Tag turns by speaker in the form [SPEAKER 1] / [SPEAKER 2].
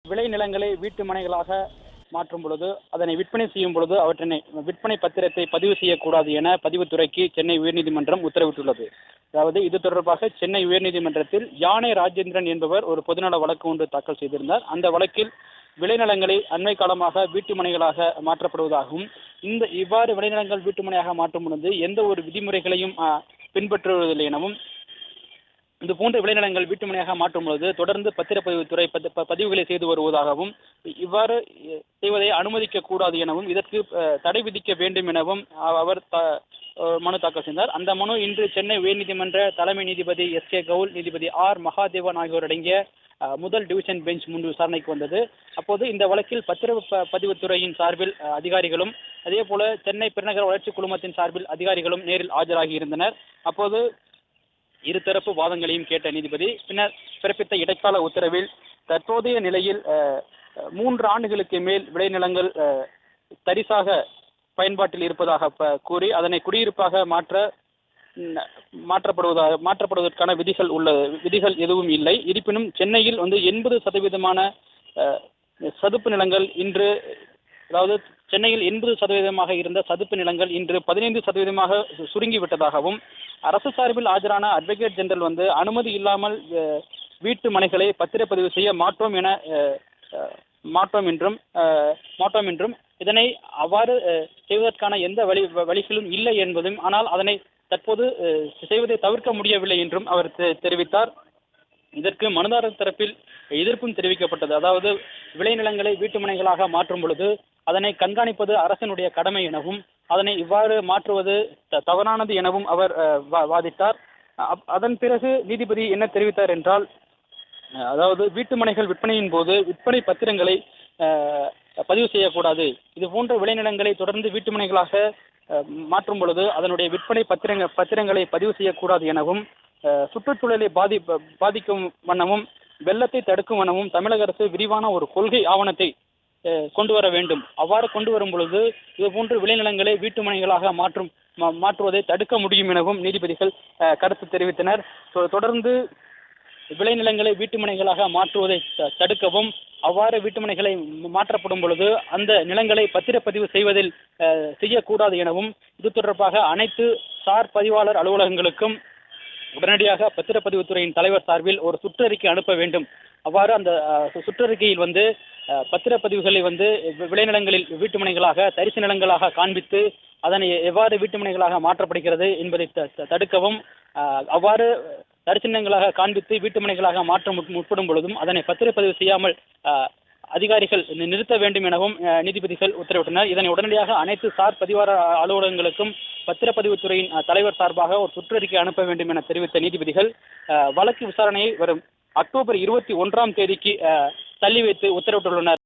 [SPEAKER 1] விளைநிலங்களை வீட்டு மனைகளாக மாற்றும் பொழுது அதனை விற்பனை செய்யும் பொழுது அவற்றினை விற்பனை பத்திரத்தை பதிவு செய்யக்கூடாது என பதிவுத்துறைக்கு சென்னை உயர்நீதிமன்றம் உத்தரவிட்டுள்ளது. அதாவது இது தொடர்பாக சென்னை உயர்நீதிமன்றத்தில் யானை ராஜேந்திரன் என்பவர் ஒரு பொதுநல வழக்கு ஒன்று தாக்கல் செய்திருந்தார். அந்த வழக்கில் விளைநிலங்களை அண்மை காலமாக வீட்டு மனைகளாக மாற்றப்படுவதாகவும் இவ்வாறு விளைநிலங்கள் வீட்டு மனையாக மாற்றும் பொழுது எந்த ஒரு விதிமுறைகளையும் பின்பற்றுவதில்லை எனவும் இது போன்ற விளைநிலங்கள் வீட்டுமனையாக மாற்றும் பொழுது தொடர்ந்து பத்திரப்பதிவுத்துறை பதிவுகளை செய்து வருவதாகவும் இவ்வாறு செய்வதை அனுமதிக்க கூடாது எனவும் இதற்கு தடை விதிக்க வேண்டும் எனவும் அவர் மனு தாக்கல் செய்தார். அந்த மனு இன்று சென்னை உயர்நீதிமன்ற தலைமை நீதிபதி எஸ்.கே. கவுல், நீதிபதி ஆர். மகாதேவன் ஆகியோர் அடங்கிய முதல் டிவிஷன் பெஞ்ச் முன்பு விசாரணைக்கு வந்தது. அப்போது இந்த வழக்கில் பதிவுத்துறையின் சார்பில் அதிகாரிகளும் அதே போல சென்னை பெருநகர வளர்ச்சி குழுமத்தின் சார்பில் அதிகாரிகளும் நேரில் ஆஜராகி இருந்தனர். அப்போது இருதரப்பு வாதங்களையும் கேட்ட நீதிபதி பின்னர் பிறப்பித்த இடைக்கால உத்தரவில் தற்போதைய நிலையில் 3 ஆண்டுகளுக்கு மேல் விளைநிலங்கள் தரிசாக பயன்பாட்டில் இருப்பதாக கூறி அதனை குடியிருப்பாக மாற்றப்படுவதற்கான விதிகள் எதுவும் இல்லை. இருப்பினும் சென்னையில் 80% சதுப்பு நிலங்கள் இன்று, அதாவது சென்னையில் 80% இருந்த சதுப்பு நிலங்கள் இன்று 15% சுருங்கிவிட்டதாகவும் அரசு சார்பில் ஆஜரான அட்வொகேட் ஜெனரல் அனுமதி இல்லாமல் வீட்டு மனைகளை பத்திரப்பதிவு செய்ய மாட்டோம் என்றும் இதனை அவ்வாறு செய்வதற்கான எந்த வழிகளும் இல்லை என்பதும், ஆனால் அதனை தற்போது செய்வதை தவிர்க்க முடியவில்லை என்றும் அவர் தெரிவித்தார். இதற்கு மனுதாரர் தரப்பில் எதிர்ப்பும் தெரிவிக்கப்பட்டது. அதாவது விளைநிலங்களை வீட்டு மனைகளாக மாற்றும் பொழுது அதனை கண்காணிப்பது அரசினுடைய கடமை எனவும் அதனை இவ்வாறு மாற்றுவது தவறானது எனவும் அவர் வாதிட்டார். அதன் பிறகு நீதிபதி என்ன தெரிவித்தார் என்றால், அதாவது வீட்டு மனைகள் விற்பனையின் போது விற்பனை பத்திரங்களை பதிவு செய்யக்கூடாது. இது போன்ற விளைநிலங்களை தொடர்ந்து வீட்டு மனைகளாக மாற்றும் பொழுது அதனுடைய விற்பனை பத்திரங்களை பதிவு செய்யக்கூடாது எனவும் சுற்றுச்சூழலை பாதிக்கும் வண்ணமும் வெள்ளத்தை தடுக்கும் வண்ணமும் தமிழக அரசு விரிவான ஒரு கொள்கை ஆவணத்தை கொண்டு வர வேண்டும். அவ்வாறு கொண்டு வரும் பொழுது இதுபோன்று விளைநிலங்களை வீட்டு மனைகளாக மாற்றுவதை தடுக்க முடியும் எனவும் நீதிபதிகள் கருத்து தெரிவித்தனர். தொடர்ந்து விளைநிலங்களை வீட்டு மனைகளாக மாற்றுவதை தடுக்கவும், அவ்வாறு வீட்டுமனைகளை மாற்றப்படும் பொழுது அந்த நிலங்களை பத்திரப்பதிவு செய்யக்கூடாது எனவும் இது தொடர்பாக அனைத்து சார் பதிவாளர் அலுவலகங்களுக்கும் உடனடியாக பத்திரப்பதிவுத்துறையின் தலைவர் சார்பில் ஒரு சுற்றறிக்கை அனுப்ப வேண்டும். அவ்வாறு அந்த சுற்றறிக்கையில் பத்திரப்பதிவுகளை விளைநிலங்களில் வீட்டுமனைகளாக தரிசு நிலங்களாக காண்பித்து அதனை எவ்வாறு வீட்டுமனைகளாக மாற்றப்படுகிறது என்பதை தடுக்கவும், அவ்வாறு தரிசு நிலங்களாக காண்பித்து வீட்டுமனைகளாக மாற்ற முற்படும் பொழுதும் அதனை பத்திரப்பதிவு செய்யாமல் அதிகாரிகள் நிறுத்த வேண்டும் எனவும் நீதிபதிகள் உத்தரவிட்டனர். இதனை உடனடியாக அனைத்து சார் பதிவாளர் அலுவலகங்களுக்கும் பத்திரப்பதிவுத்துறையின் தலைவர் சார்பாக ஒரு சுற்றறிக்கை அனுப்ப வேண்டும் என தெரிவித்த நீதிபதிகள் வழக்கு விசாரணையை வரும் அக்டோபர் 21ஆம் தேதிக்கு தள்ளி வைத்து உத்தரவிட்டுள்ளனர்.